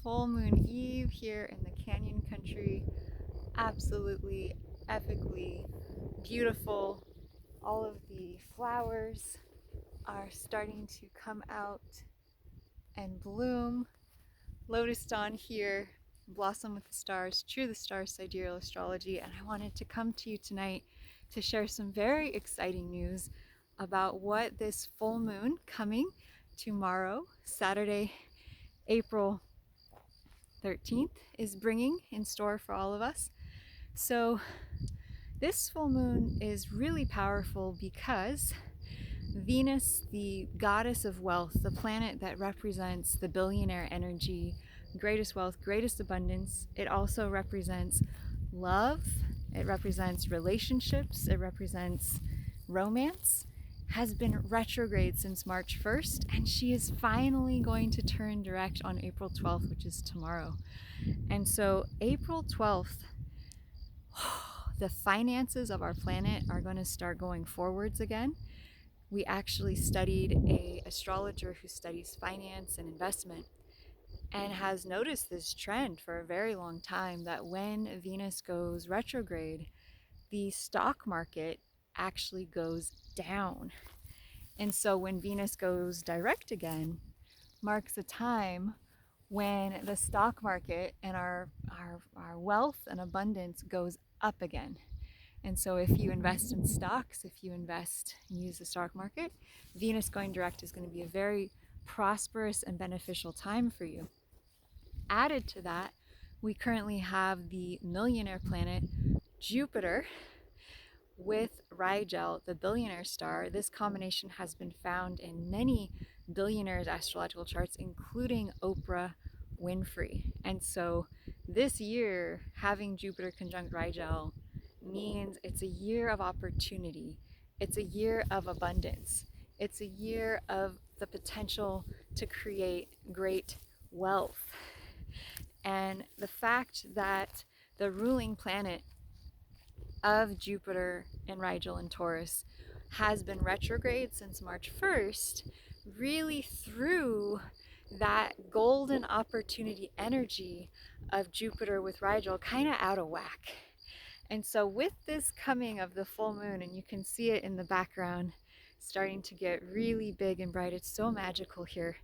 full moon eve here in the Canyon Country. Absolutely epically beautiful. All of the flowers are starting to come out and bloom. Lotus dawn here, blossom with the stars, true the stars sidereal astrology, and I wanted to come to you tonight to share some very exciting news about what this full moon coming tomorrow, Saturday, April 13th, is bringing in store for all of us. So this full moon is really powerful because Venus, the goddess of wealth, the planet that represents the billionaire energy, greatest wealth, greatest abundance, it also represents love, it represents relationships, it represents romance, has been retrograde since March 1st, and she is finally going to turn direct on April 12th, which is tomorrow. And so April 12th, the finances of our planet are going to start going forwards again. We actually studied an astrologer who studies finance and investment and has noticed this trend for a very long time, that when Venus goes retrograde, the stock market actually goes down. And so when Venus goes direct again, marks a time when the stock market and our wealth and abundance goes up again. And so if you invest in stocks, if you invest and use the stock market, Venus going direct is going to be a very prosperous and beneficial time for you. Added to that, we currently have the millionaire planet Jupiter with Rigel, the billionaire star. This combination has been found in many billionaires' astrological charts, including Oprah Winfrey. And so this year, having Jupiter conjunct Rigel means it's a year of opportunity. It's a year of abundance. It's a year of the potential to create great wealth. And the fact that the ruling planet of Jupiter and Rigel and Taurus has been retrograde since March 1st really threw that golden opportunity energy of Jupiter with Rigel kind of out of whack. And so with this coming of the full moon, and you can see it in the background starting to get really big and bright, it's so magical here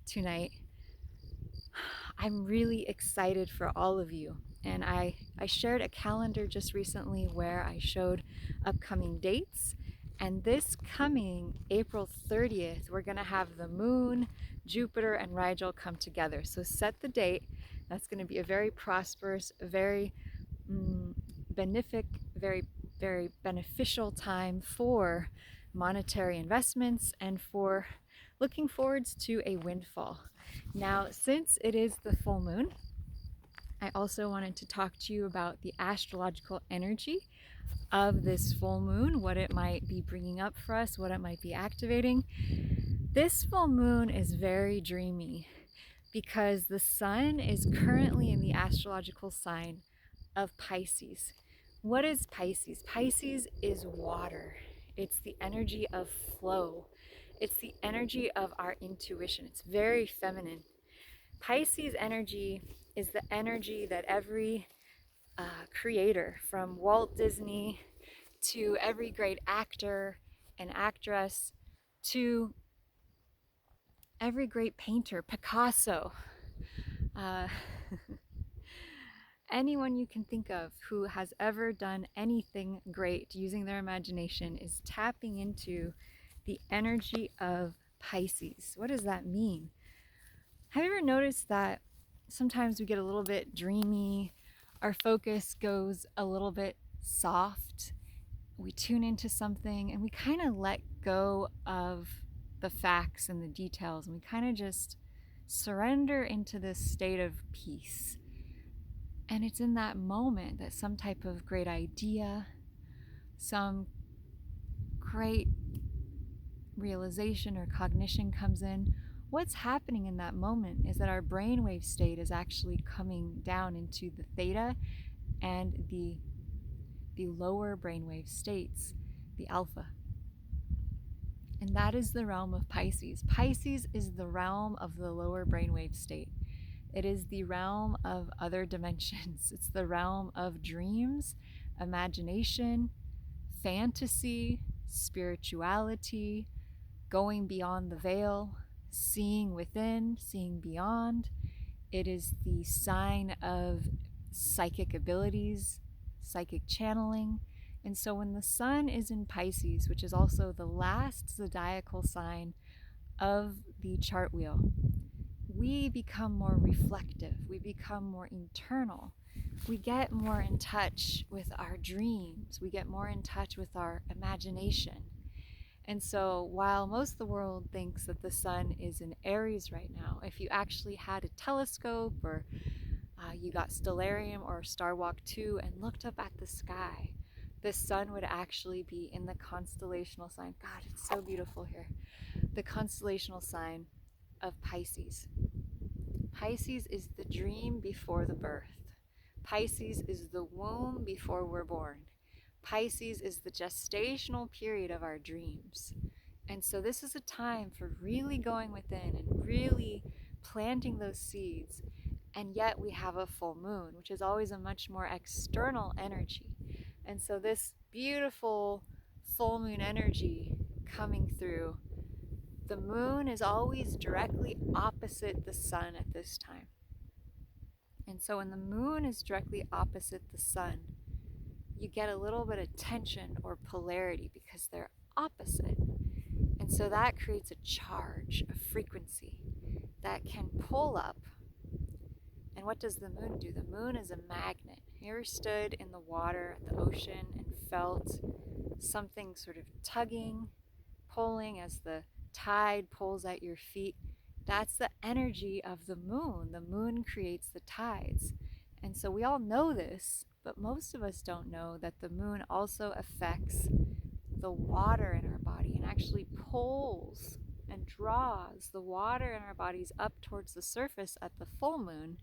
tonight. I'm really excited for all of you. And I shared a calendar just recently where I showed upcoming dates. And this coming April 30th, we're going to have the moon, Jupiter, and Rigel come together. So set the date. That's going to be a very prosperous, very benefic, very beneficial time for monetary investments and for looking forwards to a windfall. Now, since it is the full moon, I also wanted to talk to you about the astrological energy of this full moon, what it might be bringing up for us, what it might be activating. This full moon is very dreamy because the sun is currently in the astrological sign of Pisces. What is Pisces? Pisces is water. It's the energy of flow. It's the energy of our intuition. It's very feminine. Pisces energy is the energy that every creator, from Walt Disney to every great actor and actress to every great painter, Picasso, uh, anyone you can think of who has ever done anything great using their imagination is tapping into the energy of Pisces. What does that mean? Have you ever noticed that sometimes we get a little bit dreamy, our focus goes a little bit soft, we tune into something and we kind of let go of the facts and the details, and we kind of just surrender into this state of peace. And it's in that moment that some type of great idea, some great realization or cognition comes in. What's happening in that moment is that our brainwave state is actually coming down into the theta and the lower brainwave states, the alpha. And that is the realm of Pisces. Pisces is the realm of the lower brainwave state. It is the realm of other dimensions. It's the realm of dreams, imagination, fantasy, spirituality, going beyond the veil, seeing within, seeing beyond. It is the sign of psychic abilities, psychic channeling. And so when the sun is in Pisces, which is also the last zodiacal sign of the chart wheel, we become more reflective, we become more internal, we get more in touch with our dreams, we get more in touch with our imagination. And so while most of the world thinks that the sun is in Aries right now, if you actually had a telescope or you got Stellarium or Star Walk 2 and looked up at the sky, the sun would actually be in the constellational sign. God, it's so beautiful here. The constellational sign of Pisces. Pisces is the dream before the birth. Pisces is the womb before we're born. Pisces is the gestational period of our dreams. And so this is a time for really going within and really planting those seeds. And yet we have a full moon, which is always a much more external energy. And so this beautiful full moon energy coming through, the moon is always directly opposite the sun at this time. And so when the moon is directly opposite the sun, you get a little bit of tension or polarity because they're opposite. And so that creates a charge, a frequency that can pull up. And what does the moon do? The moon is a magnet. Have you ever stood in the water at the ocean and felt something sort of tugging, pulling as the tide pulls at your feet? That's the energy of the moon. The moon creates the tides. And so we all know this, but most of us don't know that the moon also affects the water in our body and actually pulls and draws the water in our bodies up towards the surface at the full moon.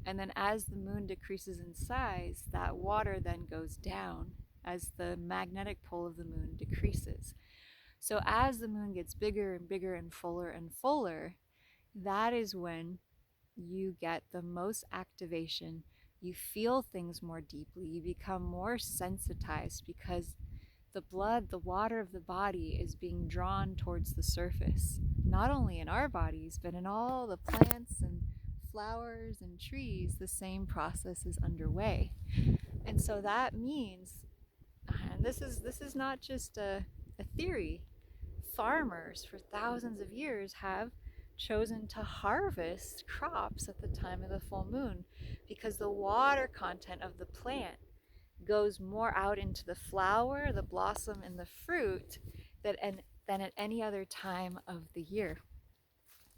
And then as the moon decreases in size, that water then goes down as the magnetic pull of the moon decreases. So as the moon gets bigger and bigger and fuller, that is when you get the most activation. You feel things more deeply. You become more sensitized because the blood, the water of the body is being drawn towards the surface, not only in our bodies, but in all the plants and flowers and trees. The same process is underway. And so that means, and this is not just a theory, farmers for thousands of years have chosen to harvest crops at the time of the full moon because the water content of the plant goes more out into the flower, the blossom, and the fruit than at any other time of the year.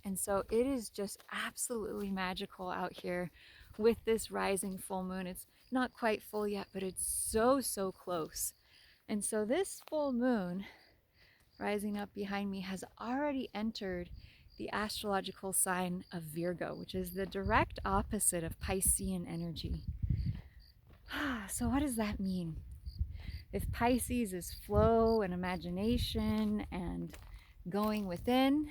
And so it is just absolutely magical out here with this rising full moon. It's not quite full yet, but it's so close. And so this full moon rising up behind me has already entered the astrological sign of Virgo, which is the direct opposite of Piscean energy. So what does that mean? If Pisces is flow and imagination and going within,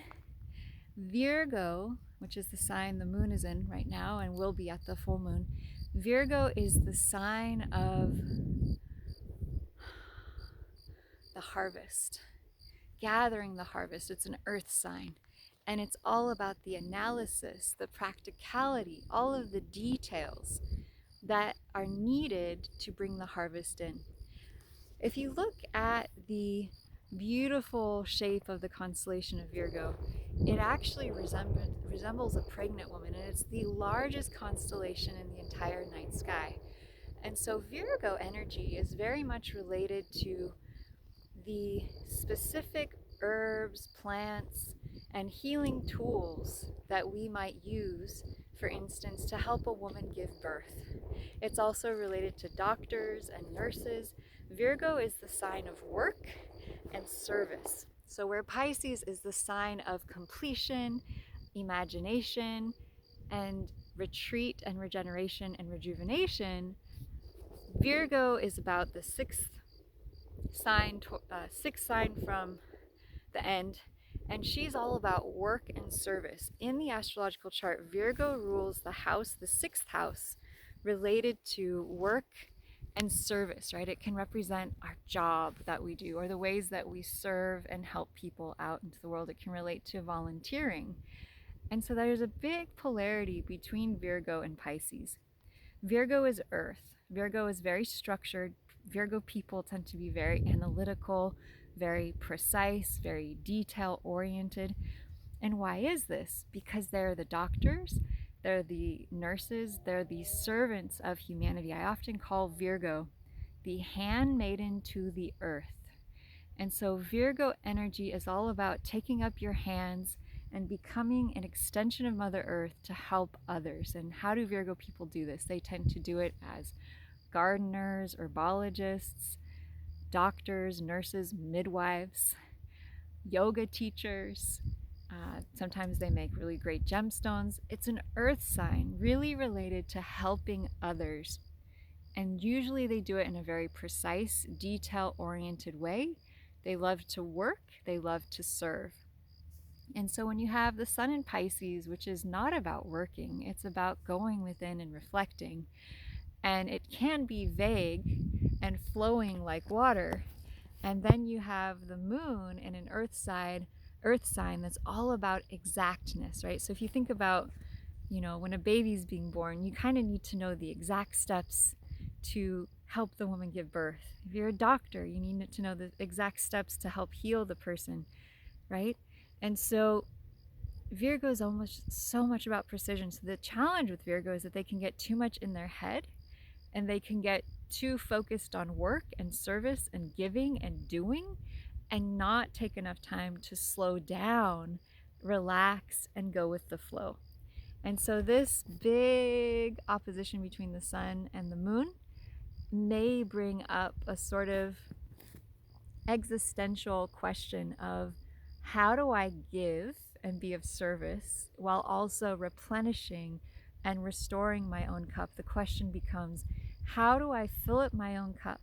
Virgo, which is the sign the moon is in right now and will be at the full moon, Virgo is the sign of the harvest, gathering the harvest. It's an earth sign. And it's all about the analysis, the practicality, all of the details that are needed to bring the harvest in. If you look at the beautiful shape of the constellation of Virgo, it actually resembles a pregnant woman, and it's the largest constellation in the entire night sky. And so Virgo energy is very much related to the specific herbs, plants, and healing tools that we might use, for instance, to help a woman give birth. It's also related to doctors and nurses. Virgo is the sign of work and service. So where Pisces is the sign of completion, imagination, and retreat and regeneration and rejuvenation, Virgo is about the sixth sign from the end, And she's all about work and service. In the astrological chart, Virgo rules the house, the sixth house, related to work and service, right? It can represent our job that we do or the ways that we serve and help people out into the world. It can relate to volunteering. And so there's a big polarity between Virgo and Pisces. Virgo is earth. Virgo is very structured. Virgo people tend to be very analytical, very precise, very detail oriented. And why is this? Because they're the doctors, they're the nurses, they're the servants of humanity. I often call Virgo the handmaiden to the earth. And so Virgo energy is all about taking up your hands and becoming an extension of Mother Earth to help others. And how do Virgo people do this? They tend to do it as gardeners, herbologists, doctors, nurses, midwives, yoga teachers. Sometimes they make really great gemstones. It's an earth sign, really related to helping others. And usually they do it in a very precise, detail-oriented way. They love to work, they love to serve. And so when you have the sun in Pisces, which is not about working, it's about going within and reflecting. And it can be vague and flowing like water. And then you have the moon in an earth sign that's all about exactness, right? So if you think about, when a baby's being born, you kind of need to know the exact steps to help the woman give birth. If you're a doctor, you need to know the exact steps to help heal the person, right? And so Virgo is almost so much about precision. So the challenge with Virgo is that they can get too much in their head and they can get too focused on work and service and giving and doing and not take enough time to slow down, relax, and go with the flow. And so this big opposition between the sun and the moon may bring up a sort of existential question of how do I give and be of service while also replenishing and restoring my own cup? The question becomes, how do I fill up my own cup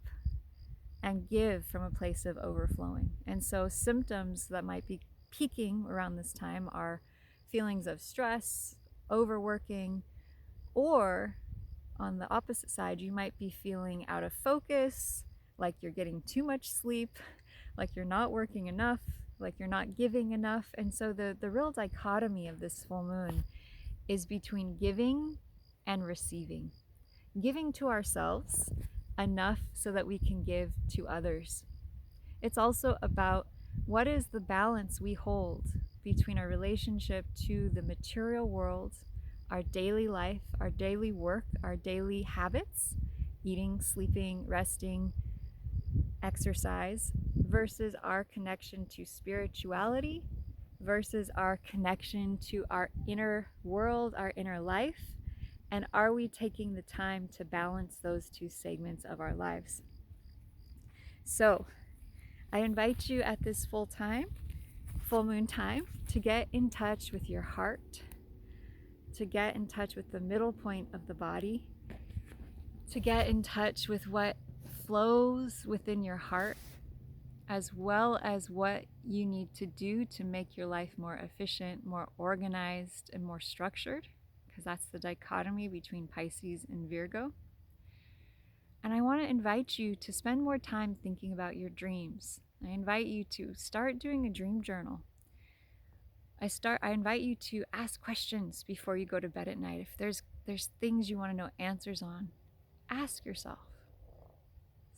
and give from a place of overflowing? And so symptoms that might be peaking around this time are feelings of stress, overworking, or on the opposite side, you might be feeling out of focus, like you're getting too much sleep, like you're not working enough, like you're not giving enough. And so the real dichotomy of this full moon is between giving and receiving. Giving to ourselves enough so that we can give to others. It's also about what is the balance we hold between our relationship to the material world, our daily life, our daily work, our daily habits, eating, sleeping, resting, exercise, versus our connection to spirituality, versus our connection to our inner world, our inner life. And are we taking the time to balance those two segments of our lives? So I invite you at this full moon time, to get in touch with your heart, to get in touch with the middle point of the body, to get in touch with what flows within your heart, as well as what you need to do to make your life more efficient, more organized, and more structured, because that's the dichotomy between Pisces and Virgo. And I want to invite you to spend more time thinking about your dreams. I invite you to start doing a dream journal. I invite you to ask questions before you go to bed at night. If there's things you want to know answers on, ask yourself.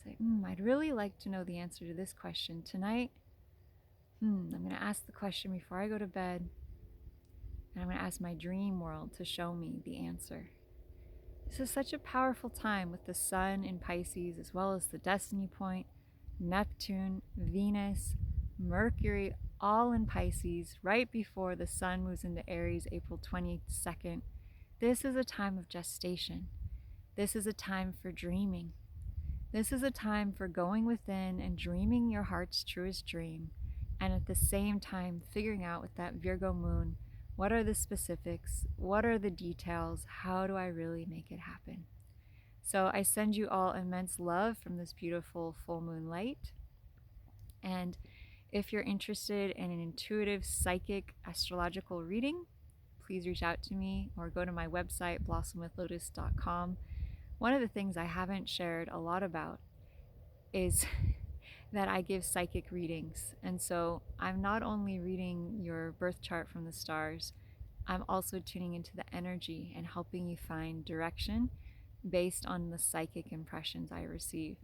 Say, I'd really like to know the answer to this question tonight. I'm going to ask the question before I go to bed, and I'm going to ask my dream world to show me the answer. This is such a powerful time with the sun in Pisces, as well as the destiny point, Neptune, Venus, Mercury, all in Pisces, right before the sun moves into Aries, April 22nd. This is a time of gestation. This is a time for dreaming. This is a time for going within and dreaming your heart's truest dream, and at the same time figuring out with that Virgo moon, what are the specifics? What are the details? How do I really make it happen? So I send you all immense love from this beautiful full moon light. And If you're interested in an intuitive psychic astrological reading, please reach out to me or go to my website, blossomwithlotus.com. One of the things I haven't shared a lot about is that I give psychic readings. And so I'm not only reading your birth chart from the stars, I'm also tuning into the energy and helping you find direction based on the psychic impressions I receive.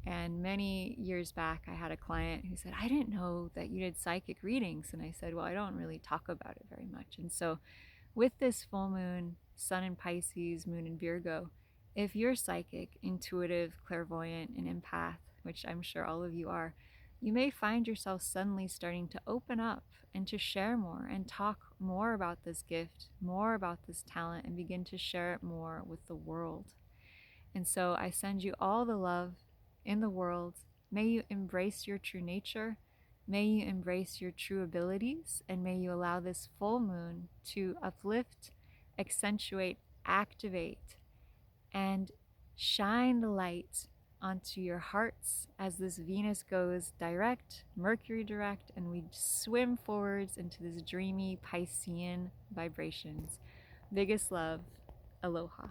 And many years back, I had a client who said, I didn't know that you did psychic readings. And I said, well, I don't really talk about it very much. And so with this full moon, sun in Pisces, moon in Virgo, if you're psychic, intuitive, clairvoyant, and empath, which I'm sure all of you are, you may find yourself suddenly starting to open up and to share more and talk more about this gift, more about this talent, and begin to share it more with the world. And so I send you all the love in the world. May you embrace your true nature. May you embrace your true abilities, and may you allow this full moon to uplift, accentuate, activate, and shine the light onto your hearts as this Venus goes direct, Mercury direct, and we swim forwards into this dreamy Piscean vibrations. Biggest love, aloha.